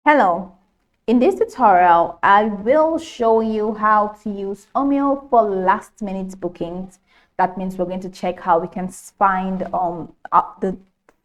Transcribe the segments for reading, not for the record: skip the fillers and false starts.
Hello, in this tutorial, I will show you how to use Omio for last minute bookings. That means we're going to check how we can find the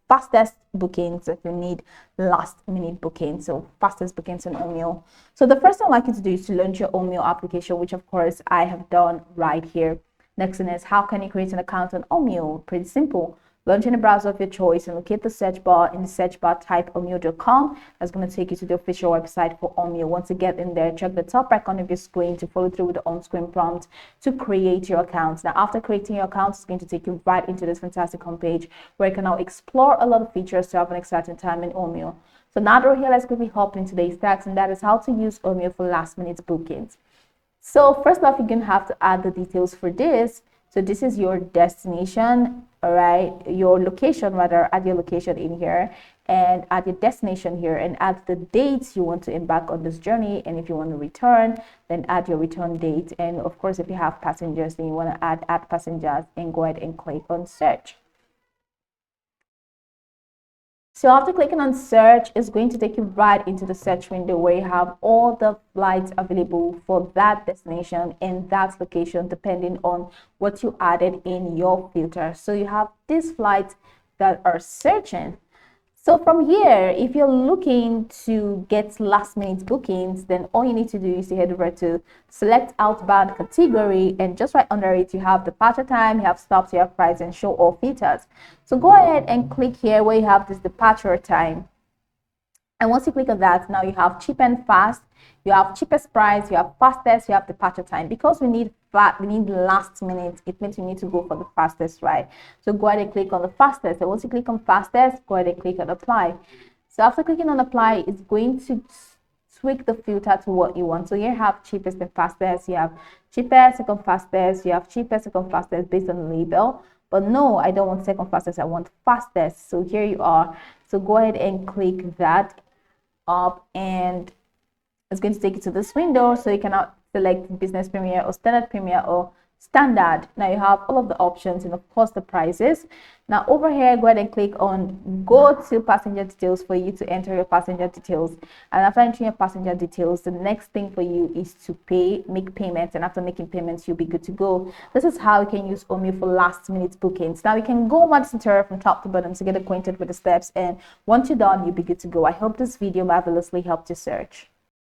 fastest bookings if you need last minute bookings, so fastest bookings on Omio. So the first thing I'd like you to do is to launch your Omio application, which of course I have done right here. Next thing is, how can you create an account on Omio? Pretty simple. Launch in a browser of your choice and locate the search bar. In the search bar, type omio.com. That's going to take you to the official website for Omio. Once you get in there, check the top right corner of your screen to follow through with the on-screen prompt to create your account. Now, after creating your account, it's going to take you right into this fantastic homepage where you can now explore a lot of features to have an exciting time in Omio. So now that we're here, let's quickly hop into today's stats, and that is how to use Omio for last-minute bookings. So first off, you're going to have to add the details for this. So this is your destination, all right, your location, rather, add your location in here and add your destination here and add the dates you want to embark on this journey. And if you want to return, then add your return date. And of course, if you have passengers, then you want to add passengers and go ahead and click on search. So after clicking on search, it's going to take you right into the search window where you have all the flights available for that destination and that location, depending on what you added in your filter. So you have these flights that are searching. So from here, if you're looking to get last minute bookings, then all you need to do is to head over to select outbound category, and just right under it, you have departure time, you have stops, you have price, and show all filters. So go ahead and click here where you have this departure time. And once you click on that, now you have cheap and fast, you have cheapest price, you have fastest, you have departure time. Because we need last minute, it means you need to go for the fastest, right? So go ahead and click on the fastest. And once you click on fastest, go ahead and click on apply. So after clicking on apply, it's going to tweak the filter to what you want. So here you have cheapest and fastest, you have cheapest, second fastest, you have cheapest, second fastest based on the label. But no, I don't want second fastest, I want fastest. So here you are. So go ahead and click that up, and it's going to take you to this window. So you cannot select business premier or standard. Now you have all of the options and of course the prices. Now over here, go ahead and click on go to passenger details for you to enter your passenger details. And after entering your passenger details, the next thing for you is to make payments, and after making payments, you'll be good to go. This is how you can use Omio for last minute bookings. Now you can go over this tutorial from top to bottom to get acquainted with the steps, and once you're done, you'll be good to go. I hope this video marvelously helped you search.